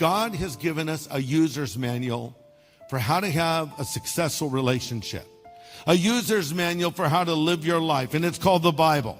God has given us a user's manual for how to have a successful relationship. A user's manual for how to live your life, and it's called the Bible.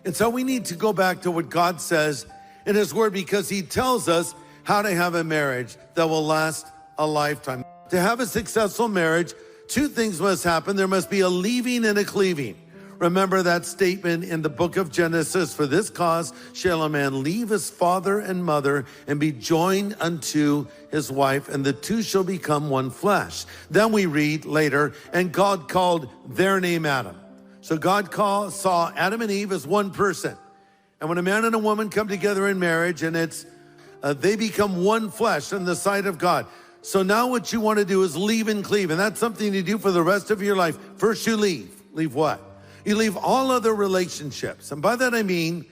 And so we need to go back to what God says in His Word, because He tells us how to have a marriage that will last a lifetime. To have a successful marriage, two things must happen. There must be a leaving and a cleaving. Remember that statement in the book of Genesis, for this cause shall a man leave his father and mother and be joined unto his wife, and the two shall become one flesh. Then we read later, and God called their name Adam. So God saw Adam and Eve as one person. And when a man and a woman come together in marriage, and they become one flesh in the sight of God. So now what you want to do is leave and cleave, and that's something you do for the rest of your life. First you leave. Leave what? You leave all other relationships. And by that I mean,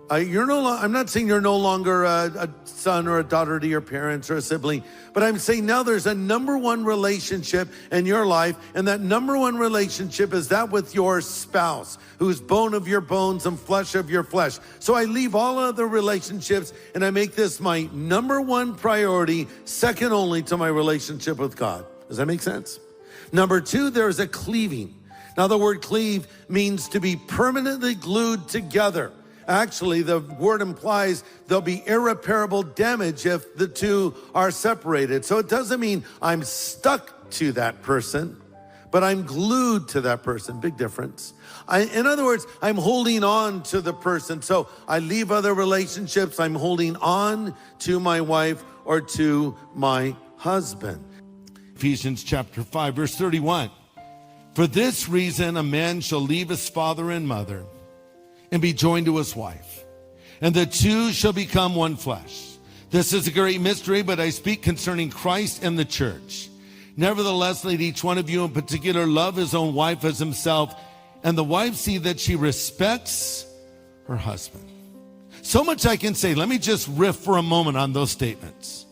I'm not saying you're no longer a son or a daughter to your parents or a sibling, but I'm saying now there's a number one relationship in your life, and that number one relationship is that with your spouse, who's bone of your bones and flesh of your flesh. So I leave all other relationships, and I make this my number one priority, second only to my relationship with God. Does that make sense? Number two, there's a cleaving. Now, the word cleave means to be permanently glued together. Actually, the word implies there'll be irreparable damage if the two are separated. So it doesn't mean I'm stuck to that person, but I'm glued to that person. Big difference. In other words, I'm holding on to the person. So I leave other relationships. I'm holding on to my wife or to my husband. Ephesians chapter 5, verse 31. For this reason, a man shall leave his father and mother and be joined to his wife, and the two shall become one flesh. This is a great mystery, but I speak concerning Christ and the church. Nevertheless, let each one of you in particular love his own wife as himself, and the wife see that she respects her husband. So much I can say. Let me just riff for a moment on those statements.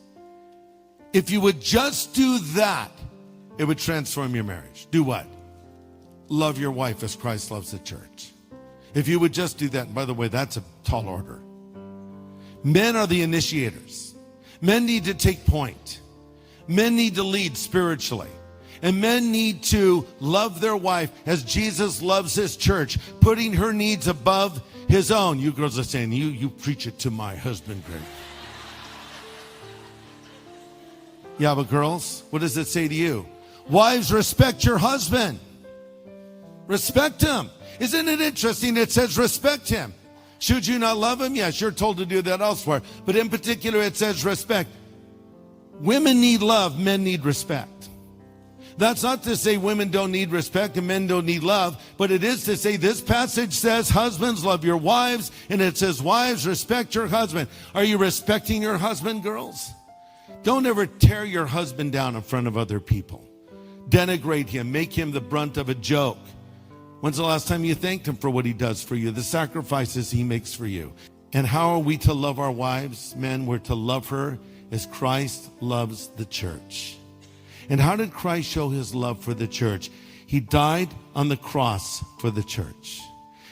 If you would just do that, it would transform your marriage. Do what? Love your wife as Christ loves the church. If you would just do that, and by the way, that's a tall order. Men are the initiators. Men need to take point. Men need to lead spiritually. And men need to love their wife as Jesus loves his church, putting her needs above his own. You girls are saying, you preach it to my husband, Greg. Yeah, but girls, what does it say to you? Wives, respect your husband. Respect him. Isn't it interesting? It says respect him. Should you not love him? Yes, you're told to do that elsewhere. But in particular, it says respect. Women need love. Men need respect. That's not to say women don't need respect and men don't need love. But it is to say this passage says, husbands, love your wives. And it says, wives, respect your husband. Are you respecting your husband, girls? Don't ever tear your husband down in front of other people. Denigrate him. Make him the brunt of a joke. When's the last time you thanked him for what he does for you, the sacrifices he makes for you? And how are we to love our wives? Men, we're to love her as Christ loves the church. And how did Christ show his love for the church? He died on the cross for the church.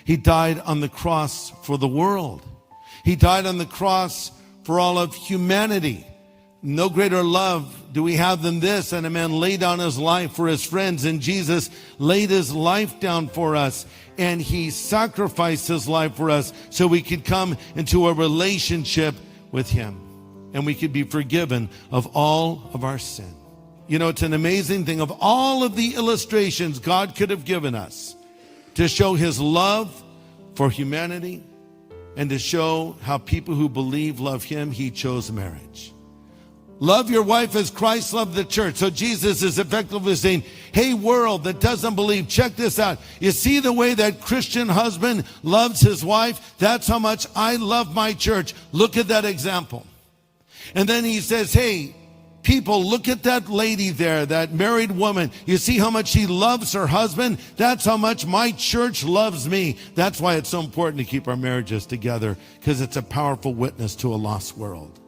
He died on the cross for the world. He died on the cross for all of humanity. No greater love do we have than this, and a man laid down his life for his friends, and Jesus laid his life down for us, and he sacrificed his life for us so we could come into a relationship with him, and we could be forgiven of all of our sin. You know, it's an amazing thing. Of all of the illustrations God could have given us to show his love for humanity and to show how people who believe love him, he chose marriage. Love your wife as Christ loved the church. So Jesus is effectively saying, hey, world that doesn't believe, check this out. You see the way that Christian husband loves his wife? That's how much I love my church. Look at that example. And then he says, hey, people, look at that lady there, that married woman. You see how much she loves her husband? That's how much my church loves me. That's why it's so important to keep our marriages together, because it's a powerful witness to a lost world.